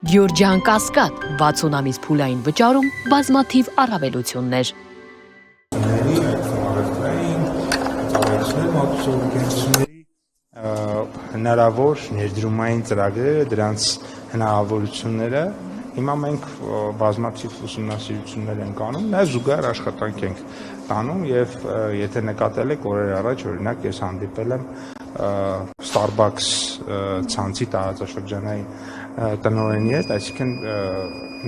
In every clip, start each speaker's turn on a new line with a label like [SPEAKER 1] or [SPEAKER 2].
[SPEAKER 1] Գյորջյան Կասկադ 60 ամիս փուլային վճարում բազմաթիվ առավելություններ։
[SPEAKER 2] Հնարավոր ներդրումային ծրագրերը, դրանց հնարավորությունները հիմա մենք բազմաթիվ ուսումնասիրություններ ենք անում, նաև զուգահեռ աշխատանք ենք տանում եւ եթե նկատել եք օրեր առաջ օրինակ ես հանդիպել եմ Starbucks ցանցի տարածաշրջանային տնօրենի հետ, այսինքն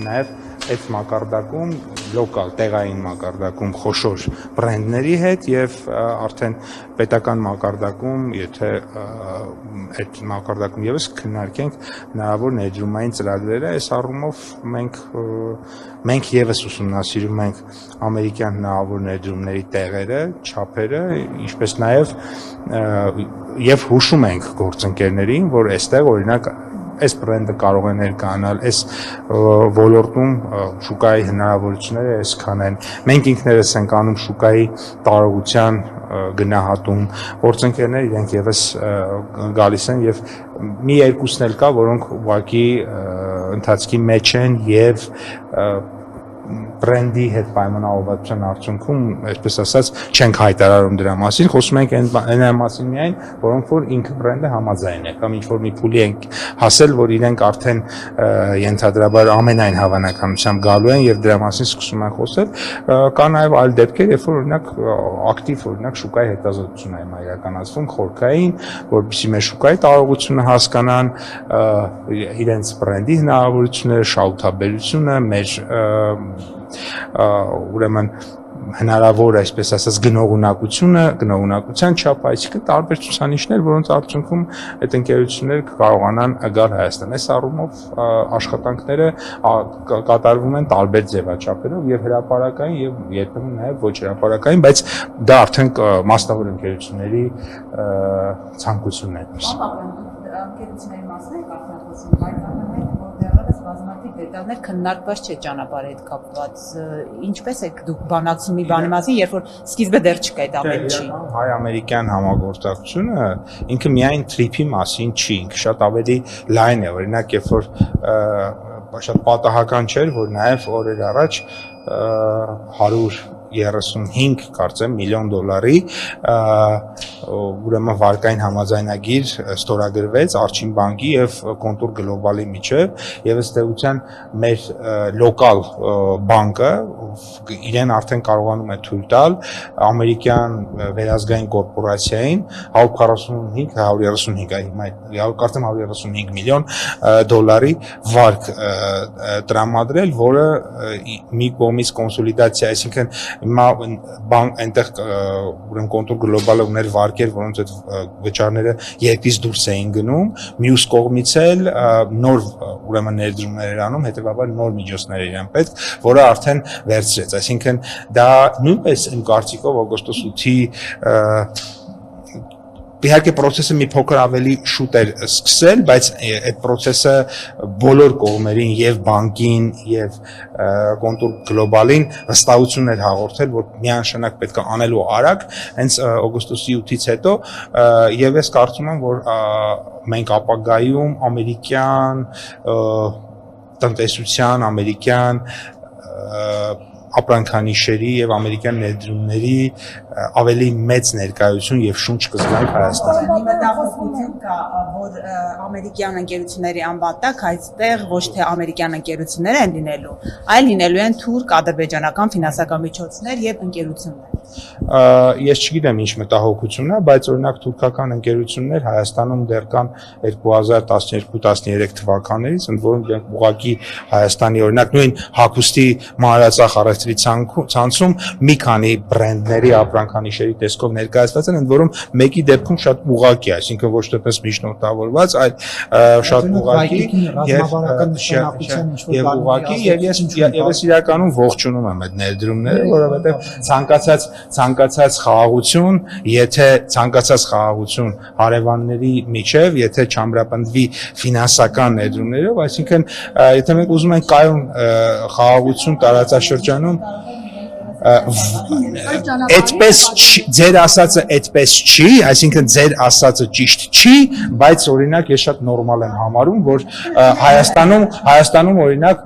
[SPEAKER 2] նաև այդ մակարդակում լոկալ տեղային մակարդակում խոշոր բրենդների հետ եւ արդեն պետական մակարդակում, եթե այդ մակարդակում եւս քննարկենք հնարավոր ներդրումային ծրագրերը, այս առումով մենք եւս ուսումնասիրում ենք ամերիկյան հնարավոր ներդրումների տեղերը, չափերը, ինչպես նաեւ եւ հուշում ենք գործընկերներին, որ այստեղ օրինակ այս բրենդը կարող է ներկայանալ, այս ոլորտում շուկայի հնարավորությունները այսքան են։ Մենք ինքներս ենք անում շուկայի տարողության գնահատում, գործընկերներ իրենք եւս գալիս են եւ մի երկուսն էլ կա, որոնք ուղղակի ընթացքի մեջ են եւ բրենդի հետ պայմանավորվածության արդյունքում, այսպես ասած, չենք հայտարարում դրա մասին, խոսում ենք այն մասին միայն, որոնք որ ինքը բրենդը համաձայն է, կամ ինչ-որ մի փուլի ենք հասել, որ իրենք արդեն ենթադրաբար ամենայն հավանականությամբ գալու են եւ դրա մասին սկսում են խոսել, կա նաեւ այլ դեպքեր, երբ որ օրինակ ակտիվ օրինակ շուկայի հետազոտություն է իրականացվում խորքային, որպեսզի մեր շուկայի տարողությունը հասկանան, իրենց բրենդի հնարավորությունները, շահութաբերությունը, մեր ուրեմն հնարավոր այսպես ասած գնողունակության չափ, այսինքն տարբեր ցուցանիշներ, որոնց արդյունքում այդ ընկերությունները կարողանան գալ Հայաստան։ Այս առումով աշխատանքները կատարվում են տարբեր ձևաչափերով եւ հրապարակային եւ երբեմն նաեւ ոչ հրապարակային, բայց դա արդեն մասնավոր ընկերությունների ցանկությունն է։
[SPEAKER 3] Ընկերությունների մասին եք արդեն խոսում, բայց անհամեմատ որ դեռևս բազմաթիվ դետալներ քննարկված չէ ճանապարհի հետ կապված։ Ինչպես եք դուք բանակցում մի բանի մասին, երբ որ սկիզբը դեռ չկա այդ ամենի։
[SPEAKER 2] Հայ-ամերիկյան համագործակցությունը ինքը միայն թրիփի մասին չի, ինքը շատ ավելի լայն է, օրինակ երբ որ շատ պատահական չէր, որ նաև օրեր առաջ 135 կարծեմ միլիոն դոլարի ուրեմն վարկային համաձայնագիր ստորագրվեց Արչին բանկի եւ Կոնտուր գլոբալի միջեւ եւ ըստ էության մեր լոկալ բանկը իրեն արդեն կարողանում է թույլ տալ ամերիկյան վերազգային կորպորացիային 135 կարծեմ 135 միլիոն դոլարի վարկ տրամադրել, որը մի կողմից կոնսոլիդացիա, այսինքն հիմա այնտեղ ուրեմն Կոնտուր գլոբալը ուներ վարկեր, որոնց այդ վճարները երկրից դուրս էին գնում, մյուս կողմից էլ նոր ուրեմն ներդրումներ էր անում, հետեւաբար նոր միջոցներ իրեն պետք, որը արդեն վերցրեց, այսինքն դա նույնպես իմ կարծիքով օգոստոս 8-ի իհարկե process-ը մի փոքր ավելի շուտ էր սկսել, բայց այդ process-ը բոլոր կողմերին եւ բանկին եւ Կոնտուր գլոբալին վստահություն էր հաղորդել, որ միանշանակ պետք է անելու արագ, հենց օգոստոսի 8-ից հետո եւ ես կարծում եմ, որ մենք ապագայում ամերիկյան տնտեսության, ամերիկյան ապրանքանիշերի եւ ամերիկյան ներդրումների ավելի մեծ ներկայություն եւ շունչ կզգանք Հայաստանում։
[SPEAKER 3] Մի մտահոգություն կա, որ ամերիկյան ընկերությունների անվան տակ այստեղ ոչ թե ամերիկյան ընկերություններ են լինելու, այլ լինելու են թուրք, ադրբեջանական ֆինանսական միջոցներ եւ ընկերություններ։
[SPEAKER 2] Ես չգիտեմ ինչ մտահոգությունն է, բայց օրինակ թուրքական ընկերություններ Հայաստանում դեռ կան 2012-13 թվականներից, ընդ որում դրանք ուղղակի Հայաստանի օրինակ նույն հագուստի մանրածախ առևտրի ցանցում մի քանի բրենդների ապրանքանիշերի տեսքով ներկայացված են, ընդ որում մեկի դեպքում շատ ուղղակի, այսինքն ոչ թե պես միջնորդավորված, այլ շատ ուղղակի եւ ուղղակի եւ ես իրականում ողջունում եմ այդ ներդրումները, որովհետեւ ցանկացած խաղաղություն, եթե ցանկացած խաղաղություն հարևանների միջև, եթե չամրապնդվի ֆինանսական ներդրումներով, այսինքն եթե մենք ուզում ենք կայուն խաղաղություն տարածաշրջանում այդպես ձեր ասածը այդպես չի, այսինքն ձեր ասածը ճիշտ չի, բայց օրինակ ես շատ նորմալ եմ համարում, որ Հայաստանում օրինակ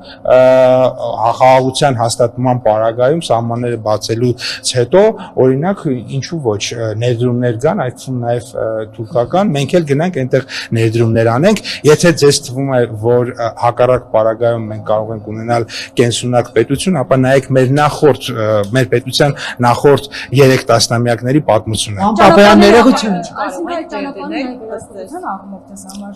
[SPEAKER 2] խաղաղության հաստատման պարագայում սահմանները բացելուց հետո օրինակ ինչու ոչ ներդրումներ կան, այդ թվում նաև թուրքական, մենք էլ գնանք այնտեղ ներդրումներ անենք, եթե ձեզ թվում է, որ հակառակ պարագայում մենք կարող ենք ունենալ կենսունակ պետություն, ապա նայեք մեր պետության նախորդ 3 տասնամյակների պատմությունը։
[SPEAKER 4] Անպապայան ներողություն։
[SPEAKER 5] Այսինքն այդ ճանապարհն է վերահսկողության աղմուկտես համար